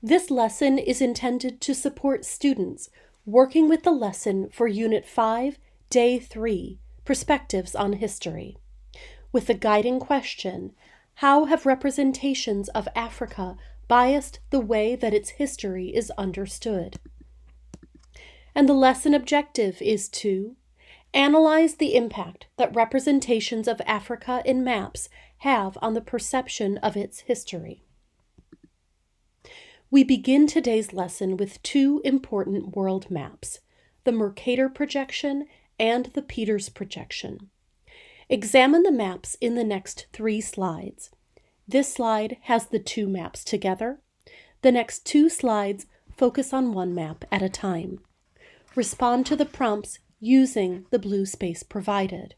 This lesson is intended to support students working with the lesson for Unit 5, Day 3, Perspectives on History, with the guiding question, how have representations of Africa biased the way that its history is understood? And the lesson objective is to analyze the impact that representations of Africa in maps have on the perception of its history. We begin today's lesson with two important world maps, the Mercator projection and the Peters projection. Examine the maps in the next 3 slides. This slide has the two maps together. The next 2 slides focus on one map at a time. Respond to the prompts using the blue space provided.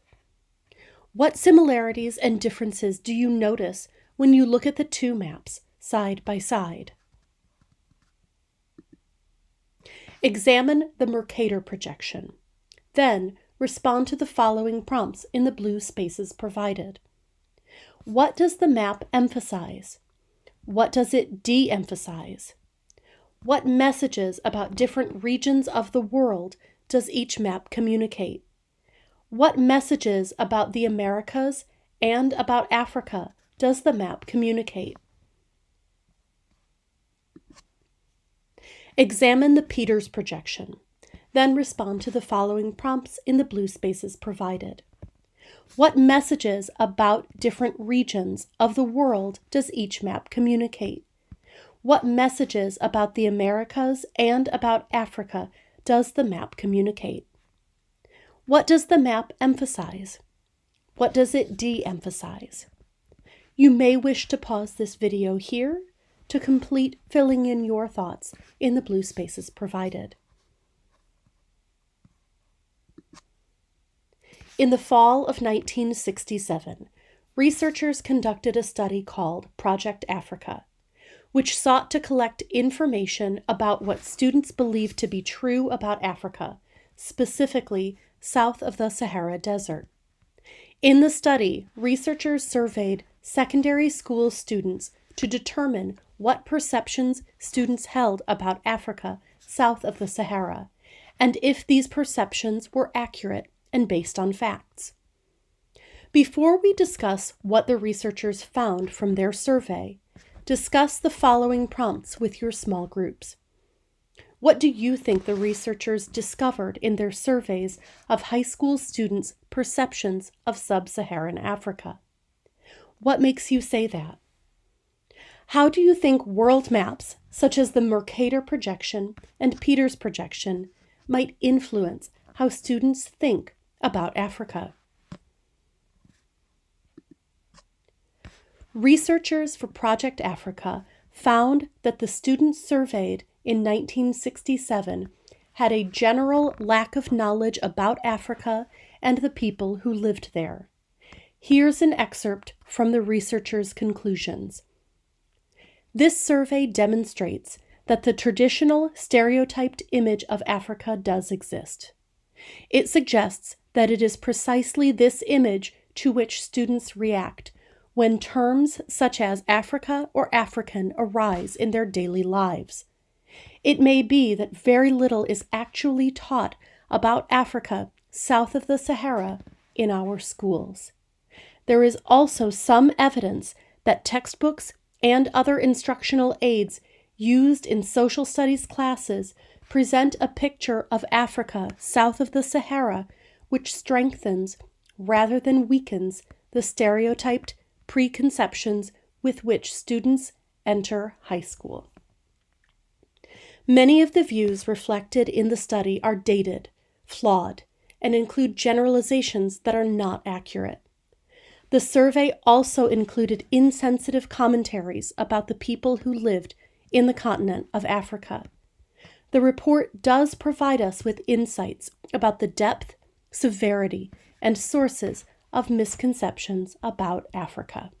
What similarities and differences do you notice when you look at the two maps side by side? Examine the Mercator projection. Then respond to the following prompts in the blue spaces provided. What does the map emphasize? What does it de-emphasize? What messages about different regions of the world does each map communicate? What messages about the Americas and about Africa does the map communicate? Examine the Peters projection. Then respond to the following prompts in the blue spaces provided. What messages about different regions of the world does each map communicate? What messages about the Americas and about Africa does the map communicate? What does the map emphasize? What does it de-emphasize? You may wish to pause this video here to complete filling in your thoughts in the blue spaces provided. In the fall of 1967, researchers conducted a study called Project Africa, which sought to collect information about what students believed to be true about Africa, specifically south of the Sahara Desert. In the study, researchers surveyed secondary school students to determine what perceptions students held about Africa south of the Sahara, and if these perceptions were accurate and based on facts. Before we discuss what the researchers found from their survey, discuss the following prompts with your small groups. What do you think the researchers discovered in their surveys of high school students' perceptions of sub-Saharan Africa? What makes you say that? How do you think world maps, such as the Mercator projection and Peters projection, might influence how students think about Africa? Researchers for Project Africa found that the students surveyed in 1967 had a general lack of knowledge about Africa and the people who lived there. Here's an excerpt from the researchers' conclusions. This survey demonstrates that the traditional stereotyped image of Africa does exist. It suggests that it is precisely this image to which students react when terms such as Africa or African arise in their daily lives. It may be that very little is actually taught about Africa south of the Sahara in our schools. There is also some evidence that textbooks and other instructional aids used in social studies classes present a picture of Africa south of the Sahara which strengthens rather than weakens the stereotyped preconceptions with which students enter high school. Many of the views reflected in the study are dated, flawed, and include generalizations that are not accurate. The survey also included insensitive commentaries about the people who lived in the continent of Africa. The report does provide us with insights about the depth, severity, and sources of misconceptions about Africa.